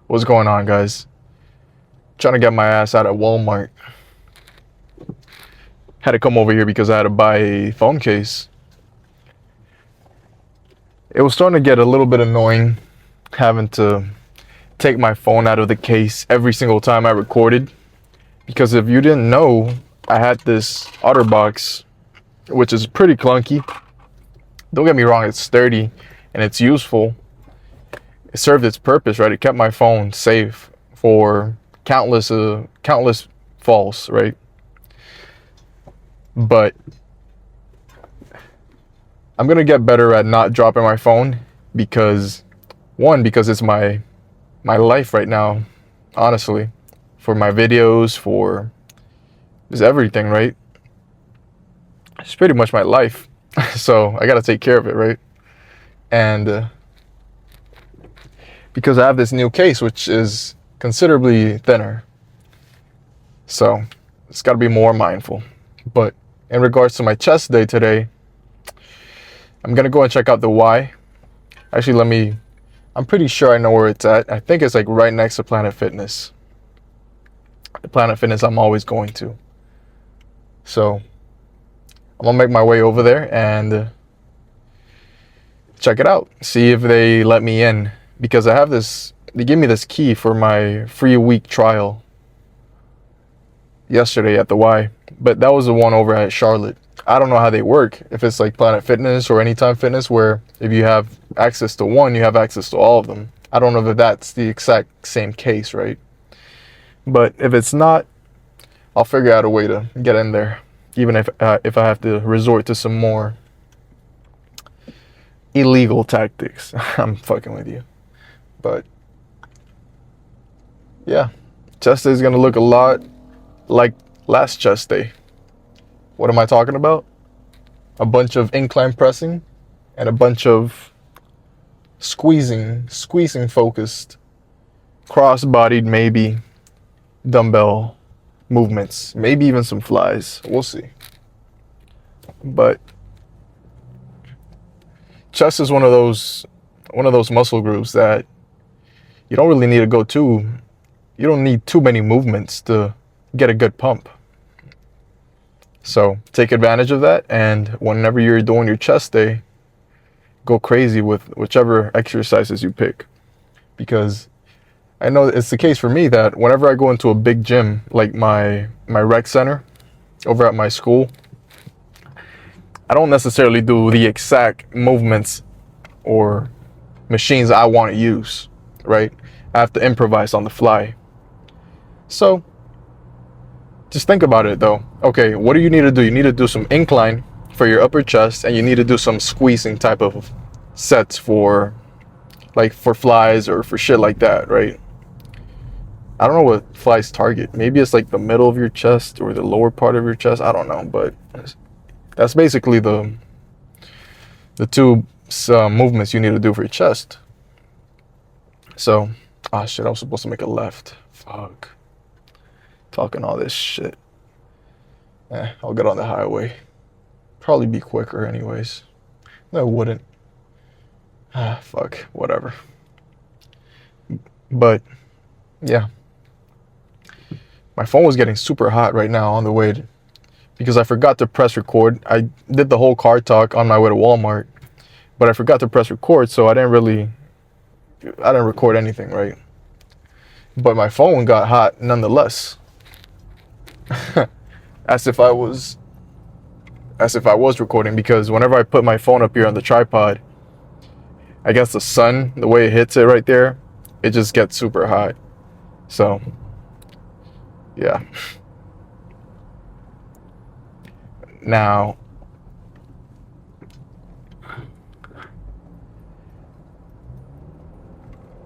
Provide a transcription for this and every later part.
What's going on, guys? Trying to get my ass out of Walmart. Had to come over here because I had to buy a phone case. It was starting to get a little bit annoying having to take my phone out of the case every single time I recorded. Because if you didn't know, I had this OtterBox, which is pretty clunky. Don't get me wrong, it's sturdy and it's useful. It served its purpose, right? It kept my phone safe for countless falls, right? But I'm gonna get better at not dropping my phone because it's my life right now, honestly, for my videos, for just everything, right? It's pretty much my life, so I gotta take care of it, right? And because I have this new case, which is considerably thinner, so it's got to be more mindful. But in regards to my chest day today, I'm gonna go and check out the Y. Actually, I'm pretty sure I know where it's at. I think it's like right next to Planet Fitness. The Planet Fitness I'm always going to. So I'm gonna make my way over there and check it out. See if they let me in, because they gave me this key for my free week trial yesterday at the Y, but that was the one over at Charlotte. I don't know how they work, if it's like Planet Fitness or Anytime Fitness, where if you have access to one, you have access to all of them. I don't know if that's the exact same case, right? But if it's not, I'll figure out a way to get in there, even if I have to resort to some more illegal tactics. I'm fucking with you. But yeah, chest day is gonna look a lot like last chest day. What am I talking about? A bunch of incline pressing and a bunch of squeezing focused, cross-bodied, maybe dumbbell movements, maybe even some flies. We'll see. But chest is one of those muscle groups that you don't really need to go too. You don't need too many movements to get a good pump. So take advantage of that, and whenever you're doing your chest day, go crazy with whichever exercises you pick. Because I know it's the case for me that whenever I go into a big gym, like my rec center over at my school, I don't necessarily do the exact movements or machines I want to use, right? I have to improvise on the fly. So just think about it though. Okay, what do you need to do? You need to do some incline for your upper chest, and you need to do some squeezing type of sets for flies or for shit like that, right? I don't know what flies target. Maybe it's like the middle of your chest or the lower part of your chest. I don't know, but that's basically the two movements you need to do for your chest. So, shit, I was supposed to make a left. Fuck. Talking all this shit. I'll get on the highway. Probably be quicker anyways. No, it wouldn't. Fuck, whatever. But, yeah. My phone was getting super hot right now on the way because I forgot to press record. I did the whole car talk on my way to Walmart, but I forgot to press record, so I didn't record anything, right? But my phone got hot nonetheless. as if I was recording, because whenever I put my phone up here on the tripod, I guess the sun, the way it hits it right there, it just gets super hot. So yeah. Now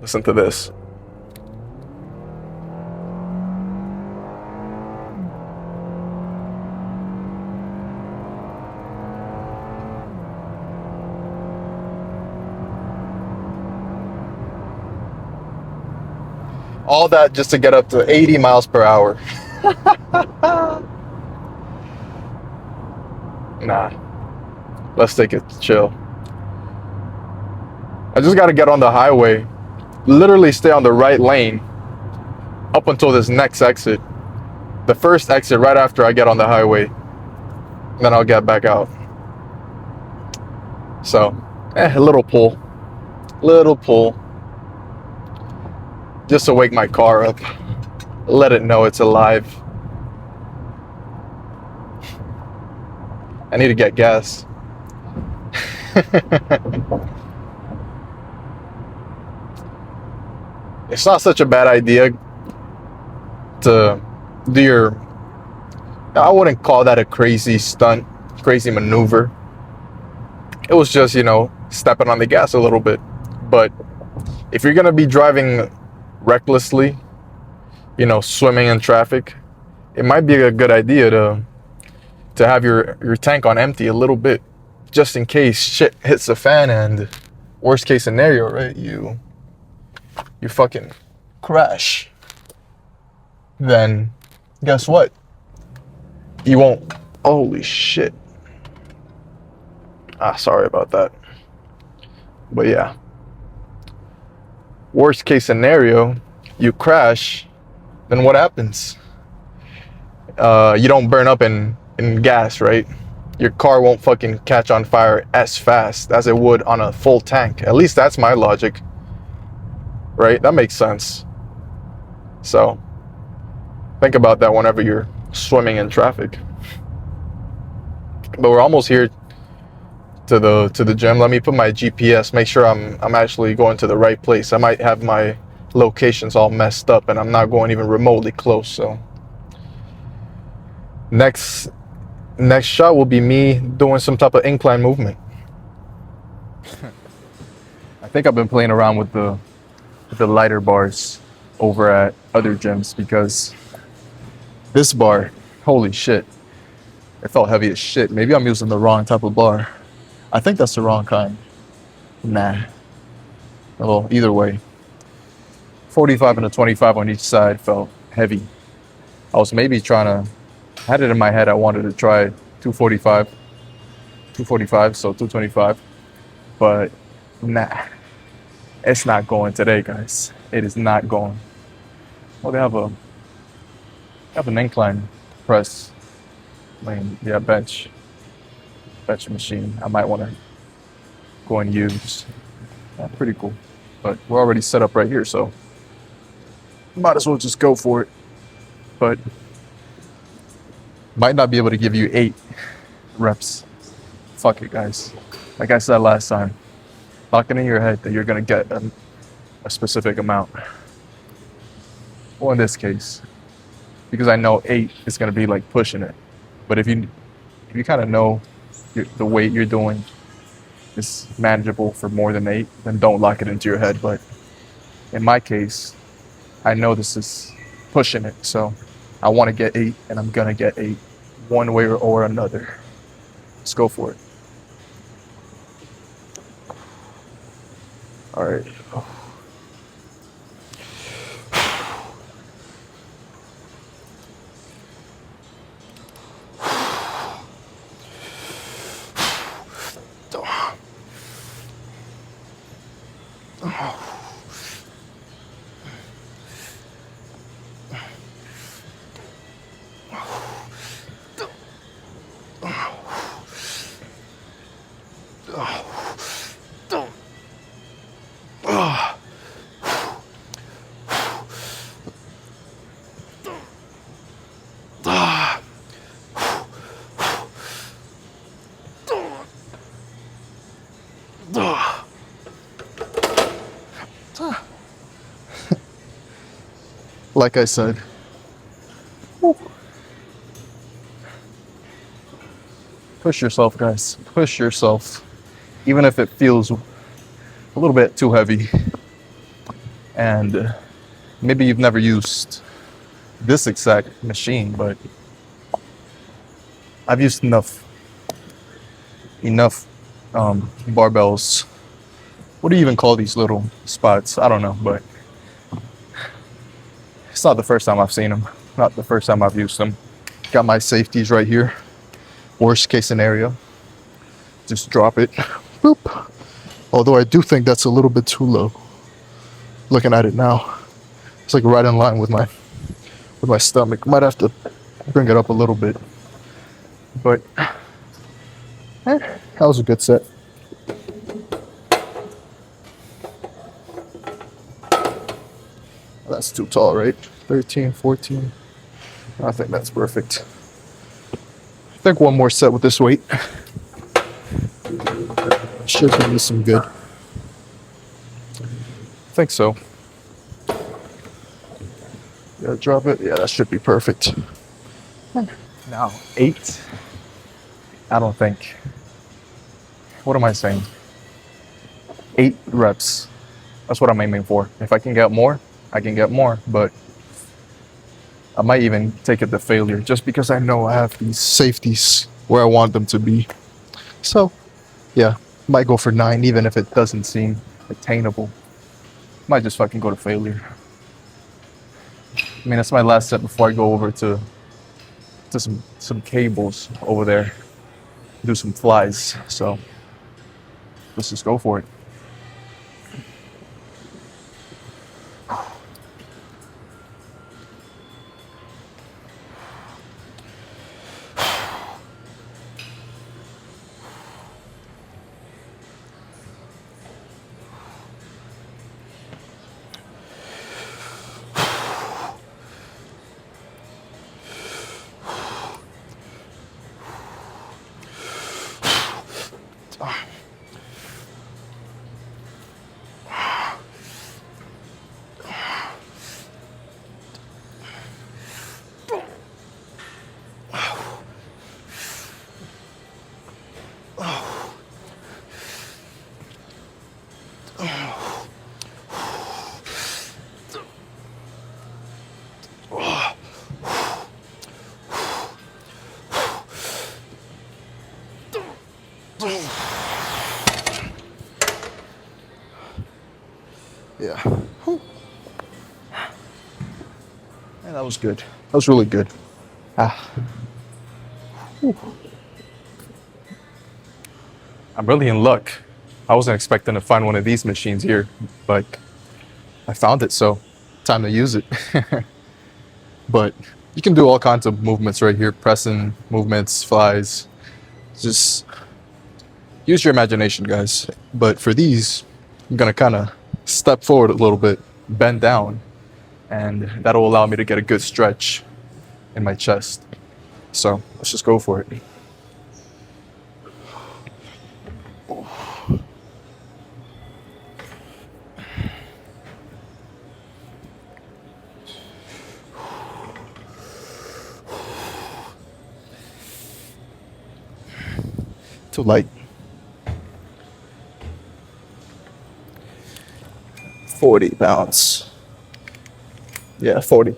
listen to this. All that just to get up to 80 miles per hour. Nah, let's take it chill. I just got to get on the highway literally stay on the right lane up until this next exit. The first exit right after I get on the highway. Then I'll get back out. So, a little pull. Little pull. Just to wake my car up. Let it know it's alive. I need to get gas. It's not such a bad idea to do your, I wouldn't call that a crazy stunt, crazy maneuver. It was just, you know, stepping on the gas a little bit. But if you're gonna be driving recklessly, you know, swimming in traffic, it might be a good idea to have your tank on empty a little bit, just in case shit hits the fan and worst case scenario, right? You fucking crash. Then guess what? You won't. Holy shit. Sorry about that. But yeah. Worst case scenario, you crash, then what happens? You don't burn up in gas, right? Your car won't fucking catch on fire as fast as it would on a full tank. At least that's my logic. Right? That makes sense. So, think about that whenever you're swimming in traffic. But we're almost here to the gym. Let me put my GPS, make sure I'm actually going to the right place. I might have my locations all messed up and I'm not going even remotely close. So next shot will be me doing some type of incline movement. I think I've been playing around with the lighter bars over at other gyms because this bar, holy shit, it felt heavy as shit. Maybe I'm using the wrong type of bar. I think that's the wrong kind. Nah. Well, either way, 45 and a 25 on each side felt heavy. I was maybe I had it in my head I wanted to try 245, so 225, but nah, it's not going today, guys. It is not going. Well, they have an incline press lane, yeah, bench machine. I might want to go and use. Yeah, pretty cool. But we're already set up right here, so might as well just go for it. But might not be able to give you 8 reps. Fuck it, guys. Like I said last time, lock it in your head that you're gonna get a specific amount. Well, in this case, because I know 8 is gonna be like pushing it. But if you kind of know the weight you're doing is manageable for more than 8, then don't lock it into your head. But in my case, I know this is pushing it, so I want to get 8, and I'm gonna get 8, one way or another. Let's go for it. All right. Like I said, push yourself, guys. Push yourself, even if it feels a little bit too heavy. And maybe you've never used this exact machine, but I've used enough barbells. What do you even call these little spots? I don't know, but it's not the first time I've seen them. Not the first time I've used them. Got my safeties right here. Worst case scenario, just drop it. Boop. Although I do think that's a little bit too low. Looking at it now, it's like right in line with my stomach. Might have to bring it up a little bit, but that was a good set. That's too tall, right? 13, 14. I think that's perfect. I think one more set with this weight should give me some good. I think so. Yeah, drop it. Yeah, that should be perfect. Now, 8. I don't think. What am I saying? 8 reps. That's what I'm aiming for. If I can get more, I can get more. But I might even take it to failure just because I know I have these safeties where I want them to be. So, yeah, might go for 9 even if it doesn't seem attainable. Might just fucking go to failure. I mean, that's my last set before I go over to some cables over there. Do some flies. So, let's just go for it. Yeah. And that was good. That was really good. I'm really in luck. I wasn't expecting to find one of these machines here, but I found it, so time to use it. But you can do all kinds of movements right here, pressing movements, flies. Just use your imagination, guys. But for these, I'm gonna kind of step forward a little bit, bend down, and that'll allow me to get a good stretch in my chest. So let's just go for it. Too light. 40 pounds. Yeah, 40.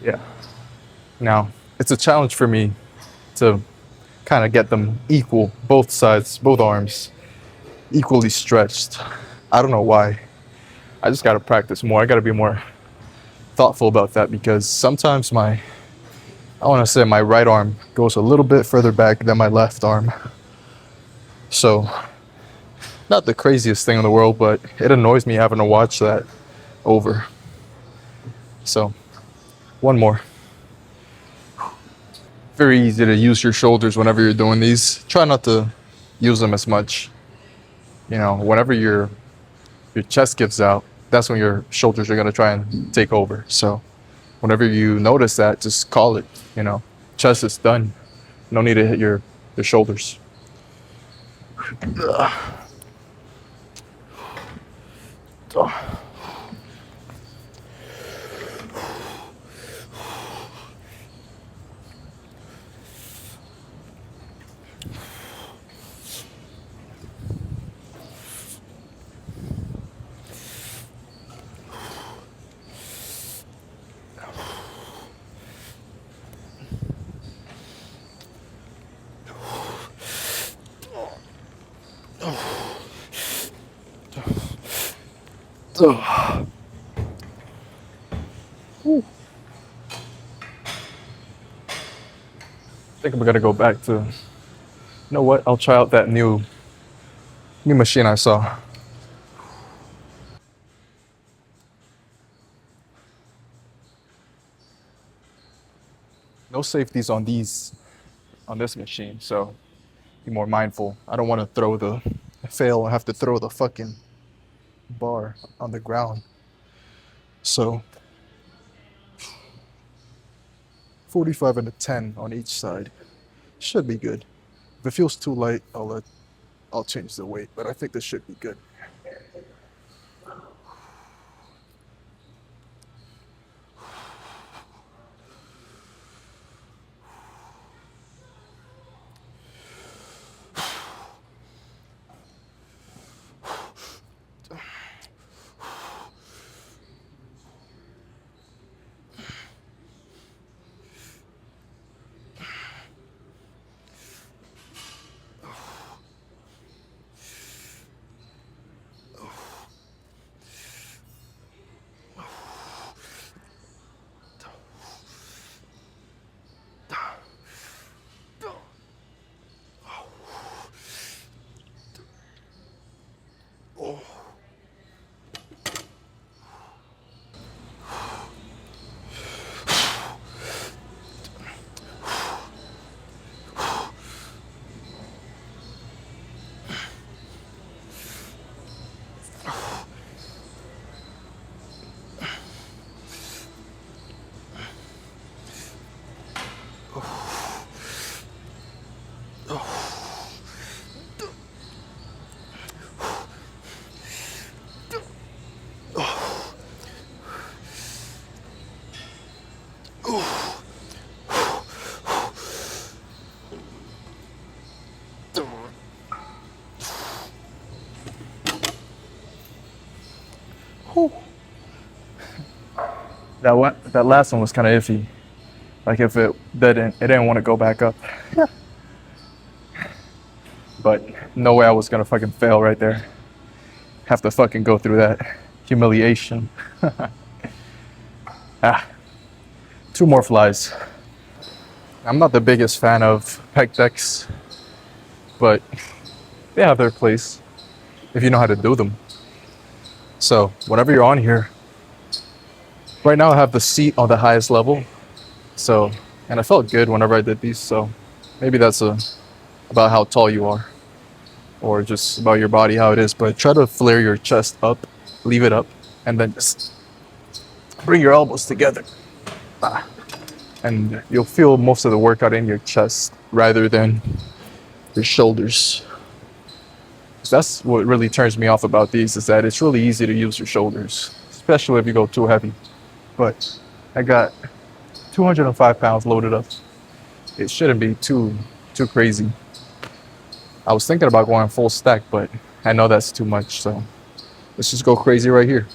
Yeah. Now, it's a challenge for me to kind of get them equal, both sides, both arms, equally stretched. I don't know why. I just got to practice more. I got to be more thoughtful about that because sometimes I want to say my right arm goes a little bit further back than my left arm. So, not the craziest thing in the world, but it annoys me having to watch that over. So, one more. Very easy to use your shoulders whenever you're doing these. Try not to use them as much. You know, whenever your chest gives out, that's when your shoulders are going to try and take over. So whenever you notice that, just call it, you know, chest is done. No need to hit your shoulders. I think I'm gonna go back to. You know what? I'll try out that new machine I saw. No safeties on this machine, so be more mindful. I don't want to fail and have to throw the fucking bar on the ground. So 45 and a 10 on each side should be good. If it feels too light, I'll change the weight, but I think this should be good. That last one was kind of iffy. Like if it didn't want to go back up. But no way I was gonna fucking fail right there. Have to fucking go through that humiliation. Ah, two more flies. I'm not the biggest fan of pec decks, but they have their place if you know how to do them. So whenever you're on here, right now I have the seat on the highest level. So, and I felt good whenever I did these. So maybe that's about how tall you are, or just about your body how it is. But try to flare your chest up, leave it up, and then just bring your elbows together. And you'll feel most of the workout in your chest rather than your shoulders. So that's what really turns me off about these, is that it's really easy to use your shoulders, especially if you go too heavy. But I got 205 pounds loaded up. It shouldn't be too crazy. I was thinking about going full stack, but I know that's too much. So let's just go crazy right here.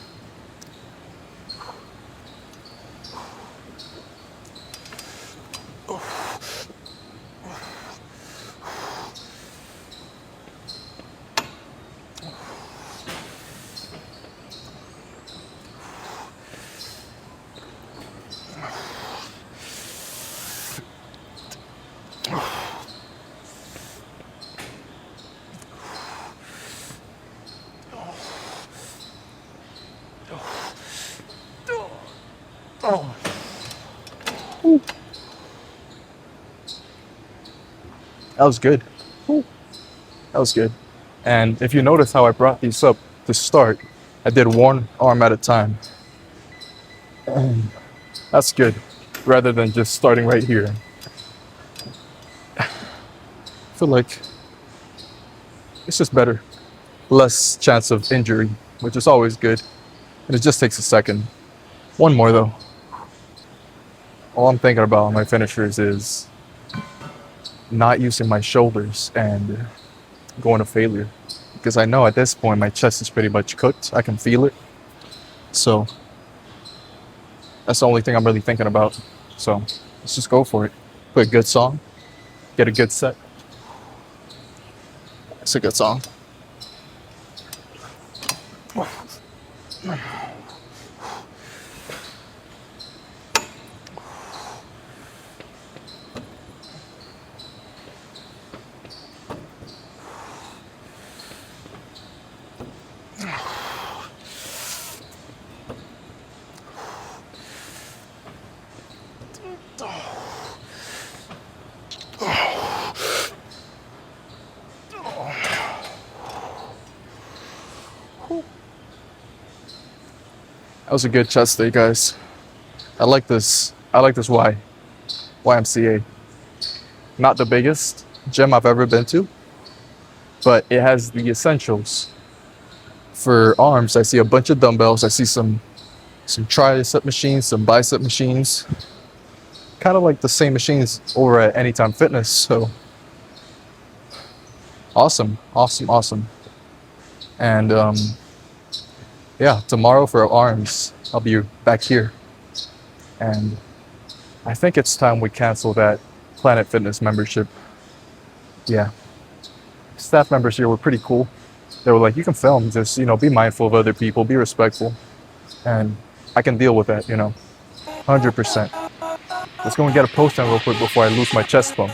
Oh. Ooh. That was good. Ooh. That was good. And if you notice how I brought these up to start, I did one arm at a time. That's good, rather than just starting right here. I feel like it's just better. Less chance of injury. which is always good. And it just takes a second. One more though. All I'm thinking about on my finishers is not using my shoulders and going to failure. Because I know at this point my chest is pretty much cooked. I can feel it. So that's the only thing I'm really thinking about. So let's just go for it. Put a good song, get a good set. It's a good song. That was a good chest day, guys. I like this. I like this YMCA. Not the biggest gym I've ever been to, but it has the essentials. For arms, I see a bunch of dumbbells. I see some tricep machines, some bicep machines. Kind of like the same machines over at Anytime Fitness. So awesome, awesome, awesome. And yeah, tomorrow for arms, I'll be back here. And I think it's time we cancel that Planet Fitness membership. Yeah. Staff members here were pretty cool. They were like, you can film, just, be mindful of other people, be respectful. And I can deal with that, 100%. Let's go and get a post on real quick before I lose my chest bump.